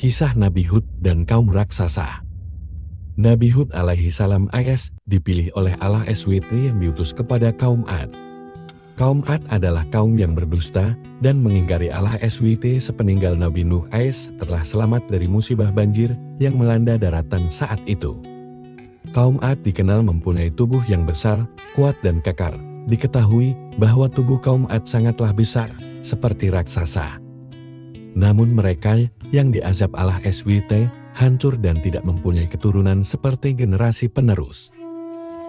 Kisah Nabi Hud dan kaum raksasa. Nabi Hud alaihi salam AS dipilih oleh Allah SWT yang diutus kepada kaum Ad. Kaum Ad adalah kaum yang berdusta dan mengingkari Allah SWT sepeninggal Nabi Nuh AS telah selamat dari musibah banjir yang melanda daratan saat itu. Kaum Ad dikenal mempunyai tubuh yang besar, kuat dan kekar. Diketahui bahwa tubuh kaum Ad sangatlah besar, seperti raksasa. Namun mereka yang diazab Allah SWT hancur dan tidak mempunyai keturunan seperti generasi penerus.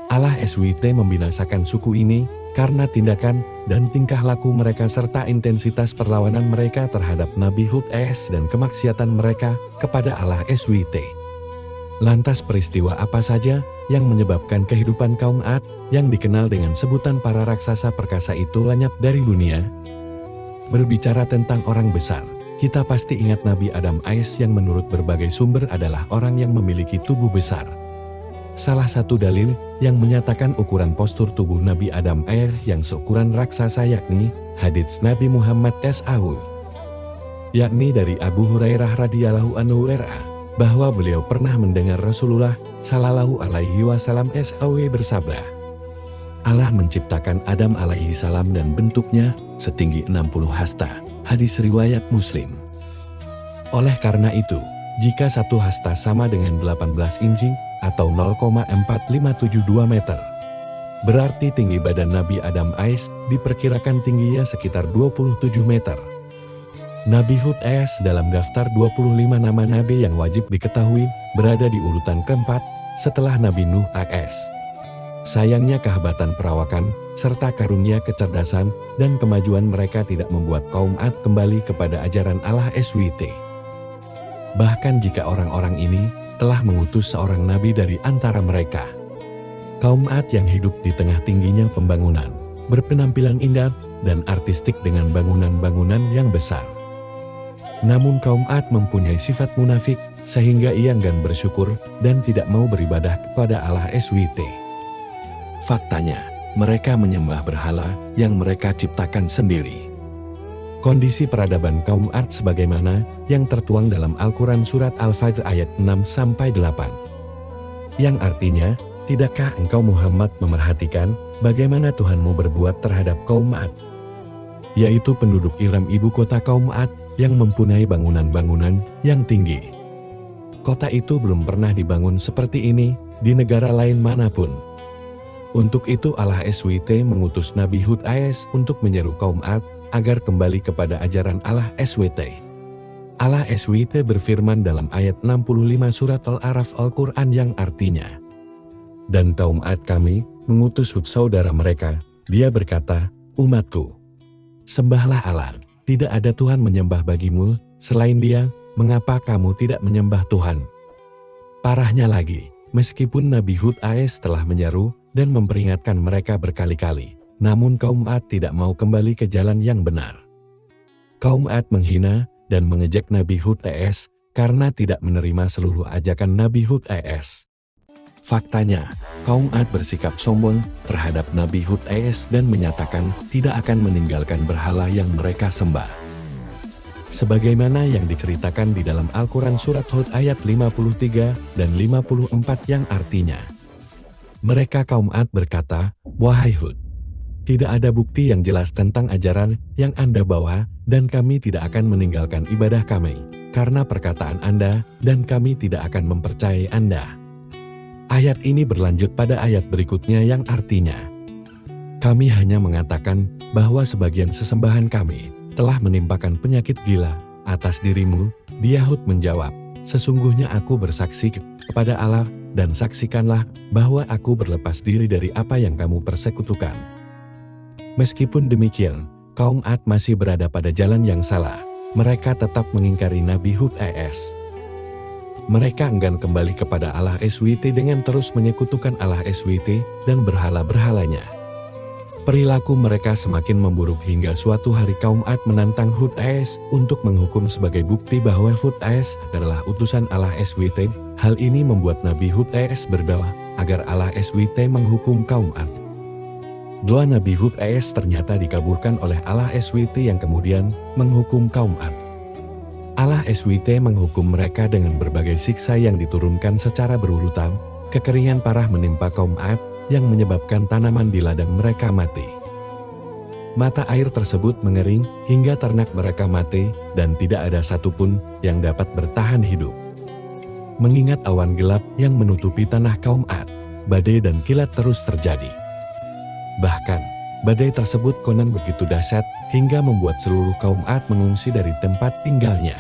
Allah SWT membinasakan suku ini karena tindakan dan tingkah laku mereka serta intensitas perlawanan mereka terhadap Nabi Hud AS dan kemaksiatan mereka kepada Allah SWT. Lantas peristiwa apa saja yang menyebabkan kehidupan kaum Ad yang dikenal dengan sebutan para raksasa perkasa itu lenyap dari dunia? Berbicara tentang orang besar, kita pasti ingat Nabi Adam AS yang menurut berbagai sumber adalah orang yang memiliki tubuh besar. Salah satu dalil yang menyatakan ukuran postur tubuh Nabi Adam AS yang seukuran raksasa yakni hadits Nabi Muhammad SAW. Yakni dari Abu Hurairah radhiyallahu anhu bahwa beliau pernah mendengar Rasulullah sallallahu alaihi wasallam SAW bersabda, Allah menciptakan Adam alaihi salam dan bentuknya setinggi 60 hasta. Hadis riwayat Muslim. Oleh karena itu, jika satu hasta sama dengan 18 inci atau 0,4572 meter, berarti tinggi badan Nabi Adam AS diperkirakan tingginya sekitar 27 meter. Nabi Hud AS dalam daftar 25 nama Nabi yang wajib diketahui berada di urutan keempat setelah Nabi Nuh AS. Sayangnya kehebatan perawakan, serta karunia kecerdasan dan kemajuan mereka tidak membuat kaum Ad kembali kepada ajaran Allah SWT. Bahkan jika orang-orang ini telah mengutus seorang nabi dari antara mereka. Kaum Ad yang hidup di tengah tingginya pembangunan, berpenampilan indah dan artistik dengan bangunan-bangunan yang besar. Namun kaum Ad mempunyai sifat munafik sehingga ia enggan bersyukur dan tidak mau beribadah kepada Allah SWT. Faktanya, mereka menyembah berhala yang mereka ciptakan sendiri. Kondisi peradaban kaum Ad sebagaimana yang tertuang dalam Al-Quran Surat Al-Fajr ayat 6-8. Yang artinya, tidakkah engkau Muhammad memerhatikan bagaimana Tuhanmu berbuat terhadap kaum Ad? Yaitu penduduk Iram ibu kota kaum Ad yang mempunyai bangunan-bangunan yang tinggi. Kota itu belum pernah dibangun seperti ini di negara lain manapun. Untuk itu Allah SWT mengutus Nabi Hud AS untuk menyeru kaum Ad agar kembali kepada ajaran Allah SWT. Allah SWT berfirman dalam ayat 65 surat Al-A'raf Al-Quran yang artinya, dan kaum Ad kami mengutus Hud saudara mereka, dia berkata, umatku, sembahlah Allah, tidak ada Tuhan menyembah bagimu selain dia, mengapa kamu tidak menyembah Tuhan? Parahnya lagi, meskipun Nabi Hud AS telah menyeru dan memperingatkan mereka berkali-kali, namun kaum Ad tidak mau kembali ke jalan yang benar. Kaum Ad menghina dan mengejek Nabi Hud AS karena tidak menerima seluruh ajakan Nabi Hud AS. Faktanya, kaum Ad bersikap sombong terhadap Nabi Hud AS dan menyatakan tidak akan meninggalkan berhala yang mereka sembah. Sebagaimana yang diceritakan di dalam Al-Quran Surat Hud ayat 53 dan 54 yang artinya, mereka kaum Ad berkata, wahai Hud, tidak ada bukti yang jelas tentang ajaran yang Anda bawa dan kami tidak akan meninggalkan ibadah kami karena perkataan Anda dan kami tidak akan mempercayai Anda. Ayat ini berlanjut pada ayat berikutnya yang artinya, kami hanya mengatakan bahwa sebagian sesembahan kami telah menimpakan penyakit gila atas dirimu. Dia Hud menjawab, sesungguhnya aku bersaksi kepada Allah dan saksikanlah bahwa aku berlepas diri dari apa yang kamu persekutukan. Meskipun demikian, kaum Ad masih berada pada jalan yang salah. Mereka tetap mengingkari Nabi Hud AS. Mereka enggan kembali kepada Allah SWT dengan terus menyekutukan Allah SWT dan berhala-berhalanya. Perilaku mereka semakin memburuk hingga suatu hari kaum Ad menantang Hud AS untuk menghukum sebagai bukti bahwa Hud AS adalah utusan Allah SWT. Hal ini membuat Nabi Hud AS berdoa agar Allah SWT menghukum kaum Ad. Doa Nabi Hud AS ternyata dikabulkan oleh Allah SWT yang kemudian menghukum kaum Ad. Allah SWT menghukum mereka dengan berbagai siksa yang diturunkan secara berurutan. Kekeringan parah menimpa kaum 'Ad yang menyebabkan tanaman di ladang mereka mati. Mata air tersebut mengering hingga ternak mereka mati dan tidak ada satupun yang dapat bertahan hidup. Mengingat awan gelap yang menutupi tanah kaum 'Ad, badai dan kilat terus terjadi. Bahkan, badai tersebut konon begitu dahsyat hingga membuat seluruh kaum 'Ad mengungsi dari tempat tinggalnya.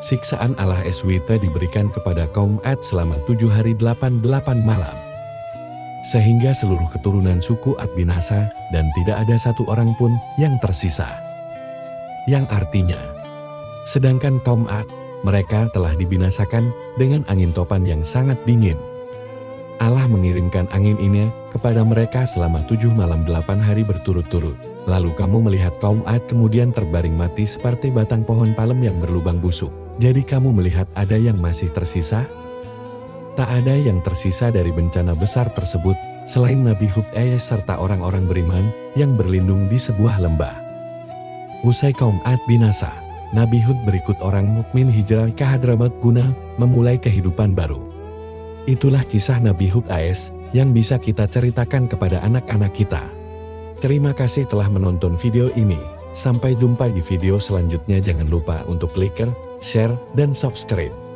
Siksaan Allah SWT diberikan kepada kaum 'Ad selama 7 hari 8 malam. Sehingga seluruh keturunan suku 'Ad binasa dan tidak ada satu orang pun yang tersisa. Yang artinya, sedangkan kaum 'Ad, mereka telah dibinasakan dengan angin topan yang sangat dingin. Allah mengirimkan angin ini kepada mereka selama 7 malam 8 hari berturut-turut. Lalu kamu melihat kaum 'Ad kemudian terbaring mati seperti batang pohon palem yang berlubang busuk. Jadi kamu melihat ada yang masih tersisa? Tak ada yang tersisa dari bencana besar tersebut, selain Nabi Hud serta orang-orang beriman yang berlindung di sebuah lembah. Usai kaum 'Ad binasa, Nabi Hud berikut orang mukmin hijrah ke Hadramaut guna memulai kehidupan baru. Itulah kisah Nabi Hud yang bisa kita ceritakan kepada anak-anak kita. Terima kasih telah menonton video ini. Sampai jumpa di video selanjutnya. Jangan lupa untuk klik, share, dan subscribe.